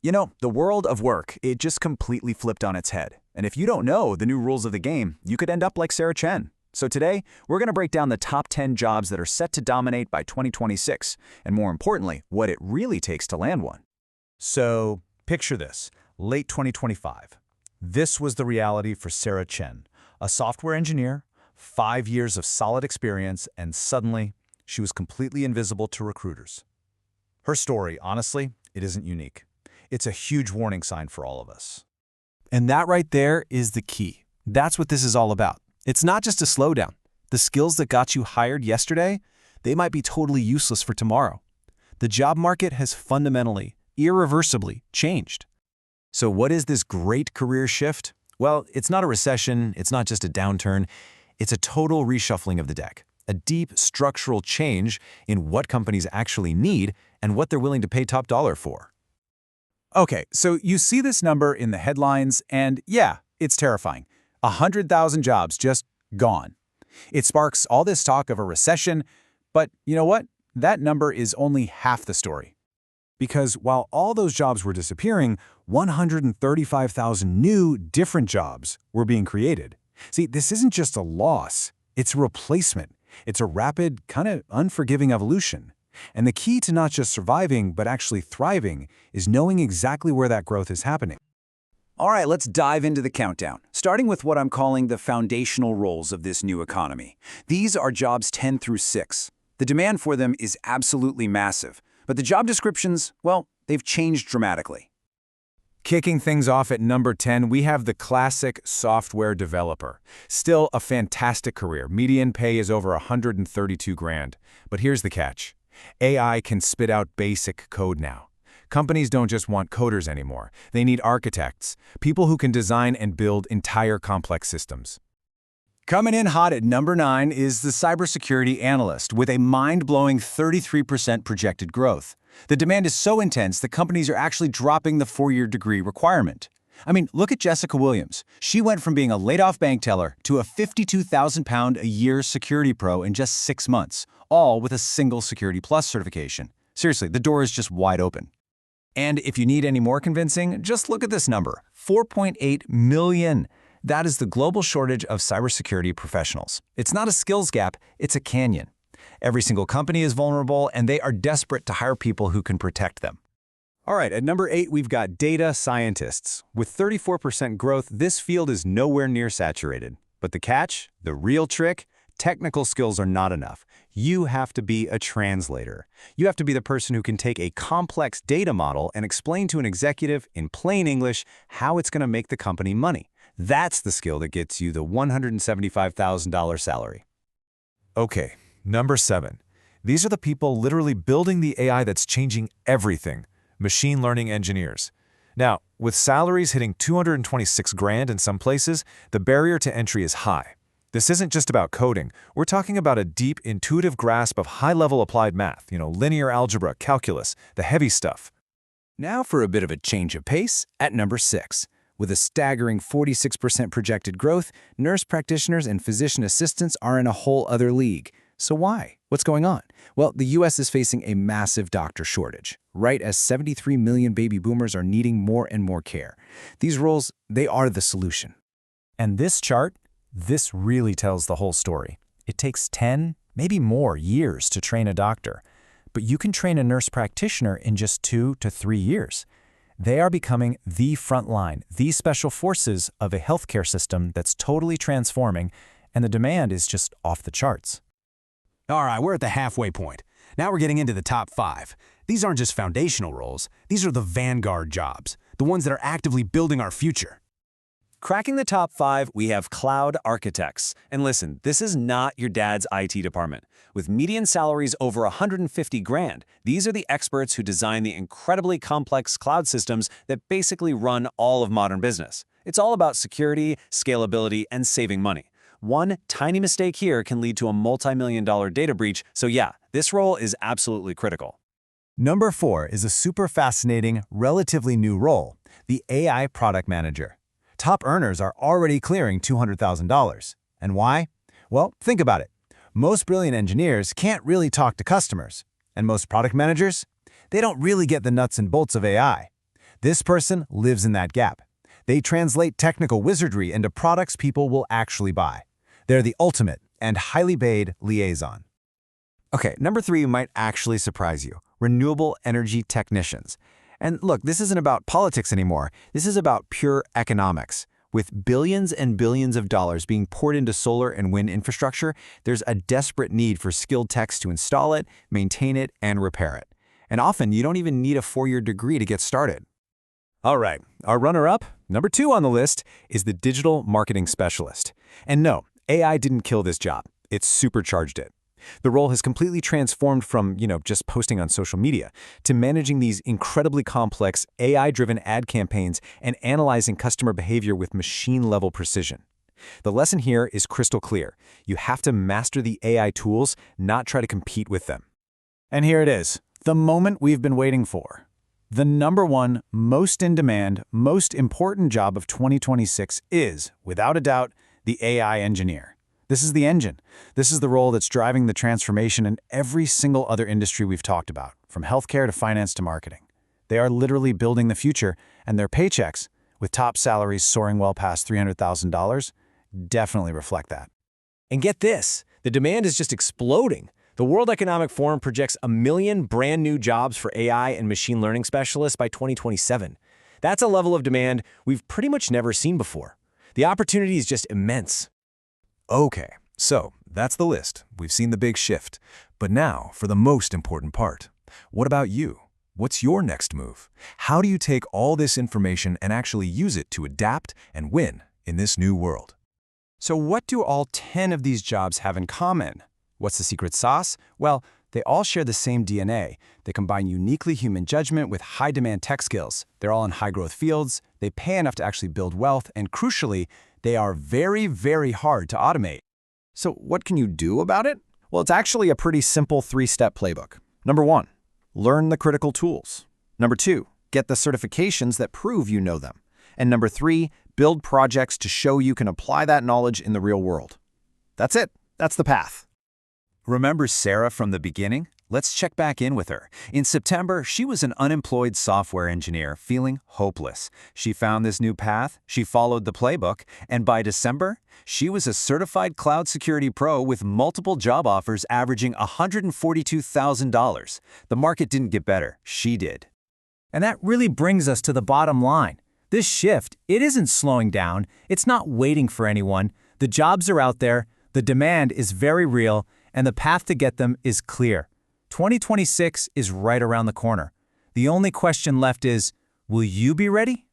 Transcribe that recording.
You know, the world of work, it just completely flipped on its head. And if you don't know the new rules of the game, you could end up like Sarah Chen. So today, we're going to break down the top 10 jobs that are set to dominate by 2026, and more importantly, what it really takes to land one. So, picture this, late 2025. This was the reality for Sarah Chen, a software engineer, 5 years of solid experience, and suddenly, she was completely invisible to recruiters. Her story, honestly, it isn't unique. It's a huge warning sign for all of us. And that right there is the key. That's what this is all about. It's not just a slowdown. The skills that got you hired yesterday, they might be totally useless for tomorrow. The job market has fundamentally, irreversibly changed. So what is this great career shift? Well, it's not a recession, it's not just a downturn, it's a total reshuffling of the deck. A deep structural change in what companies actually need and what they're willing to pay top dollar for. Okay, so you see this number in the headlines, and yeah, it's terrifying. 100,000 jobs just gone. It sparks all this talk of a recession, but you know what? That number is only half the story. Because while all those jobs were disappearing, 135,000 new, different jobs were being created. See, this isn't just a loss, it's a replacement. It's a rapid, kind of unforgiving evolution. And the key to not just surviving, but actually thriving, is knowing exactly where that growth is happening. All right, let's dive into the countdown, starting with what I'm calling the foundational roles of this new economy. These are jobs 10 through 6. The demand for them is absolutely massive, but the job descriptions, well, they've changed dramatically. Kicking things off at number 10, we have the classic software developer. Still a fantastic career. Median pay is over 132 grand. But here's the catch. AI can spit out basic code now. Companies don't just want coders anymore. They need architects, people who can design and build entire complex systems. Coming in hot at number 9 is the cybersecurity analyst with a mind-blowing 33% projected growth. The demand is so intense that companies are actually dropping the 4-year degree requirement. I mean, look at Jessica Williams. She went from being a laid-off bank teller to a £52,000-a-year security pro in just 6 months, all with a single Security Plus certification. Seriously, the door is just wide open. And if you need any more convincing, just look at this number, 4.8 million. That is the global shortage of cybersecurity professionals. It's not a skills gap, it's a canyon. Every single company is vulnerable, and they are desperate to hire people who can protect them. All right, at number 8, we've got data scientists. With 34% growth, this field is nowhere near saturated. But the catch, the real trick, technical skills are not enough. You have to be a translator. You have to be the person who can take a complex data model and explain to an executive in plain English how it's going to make the company money. That's the skill that gets you the $175,000 salary. Okay, number 7. These are the people literally building the AI that's changing everything. Machine learning engineers. Now, with salaries hitting 226 grand in some places, the barrier to entry is high. This isn't just about coding. We're talking about a deep, intuitive grasp of high-level applied math, linear algebra, calculus, the heavy stuff. Now for a bit of a change of pace at number 6. With a staggering 46% projected growth, nurse practitioners and physician assistants are in a whole other league. So why? What's going on? Well, the U.S. is facing a massive doctor shortage, right as 73 million baby boomers are needing more and more care. These roles, they are the solution. And this chart, this really tells the whole story. It takes 10, maybe more, years to train a doctor. But you can train a nurse practitioner in just 2 to 3 years. They are becoming the front line, the special forces of a healthcare system that's totally transforming, and the demand is just off the charts. All right, we're at the halfway point. Now we're getting into the top 5. These aren't just foundational roles. These are the vanguard jobs, the ones that are actively building our future. Cracking the top 5, we have cloud architects. And listen, this is not your dad's IT department. With median salaries over 150 grand, these are the experts who design the incredibly complex cloud systems that basically run all of modern business. It's all about security, scalability, and saving money. One tiny mistake here can lead to a multi-million-dollar data breach, so yeah, this role is absolutely critical. Number 4 is a super fascinating, relatively new role, the AI product manager. Top earners are already clearing $200,000. And why? Well, think about it. Most brilliant engineers can't really talk to customers. And most product managers? They don't really get the nuts and bolts of AI. This person lives in that gap. They translate technical wizardry into products people will actually buy. They're the ultimate and highly paid liaison. Okay, number 3 might actually surprise you. Renewable energy technicians. And look, this isn't about politics anymore. This is about pure economics. With billions and billions of dollars being poured into solar and wind infrastructure, there's a desperate need for skilled techs to install it, maintain it, and repair it. And often, you don't even need a 4-year degree to get started. All right, our runner-up, number 2 on the list, is the digital marketing specialist. And no, AI didn't kill this job. It supercharged it. The role has completely transformed from, just posting on social media to managing these incredibly complex AI-driven ad campaigns and analyzing customer behavior with machine-level precision. The lesson here is crystal clear. You have to master the AI tools, not try to compete with them. And here it is, the moment we've been waiting for. The number 1 most in demand, most important job of 2026 is, without a doubt, the AI engineer. This is the engine. This is the role that's driving the transformation in every single other industry we've talked about, from healthcare to finance to marketing. They are literally building the future, and their paychecks, with top salaries soaring well past $300,000, definitely reflect that. And get this, the demand is just exploding. The World Economic Forum projects 1 million brand new jobs for AI and machine learning specialists by 2027. That's a level of demand we've pretty much never seen before. The opportunity is just immense. Okay, so that's the list. We've seen the big shift. But now for the most important part. What about you? What's your next move? How do you take all this information and actually use it to adapt and win in this new world? So what do all 10 of these jobs have in common? What's the secret sauce? Well, they all share the same DNA. They combine uniquely human judgment with high-demand tech skills. They're all in high-growth fields. They pay enough to actually build wealth. And crucially, they are very, very hard to automate. So what can you do about it? Well, it's actually a pretty simple 3-step playbook. Number 1, learn the critical tools. Number 2, get the certifications that prove you know them. And number 3, build projects to show you can apply that knowledge in the real world. That's it. That's the path. Remember Sarah from the beginning? Let's check back in with her. In September, she was an unemployed software engineer feeling hopeless. She found this new path, she followed the playbook, and by December, she was a certified cloud security pro with multiple job offers averaging $142,000. The market didn't get better, she did. And that really brings us to the bottom line. This shift, it isn't slowing down. It's not waiting for anyone. The jobs are out there, the demand is very real, and the path to get them is clear. 2026 is right around the corner. The only question left is, will you be ready?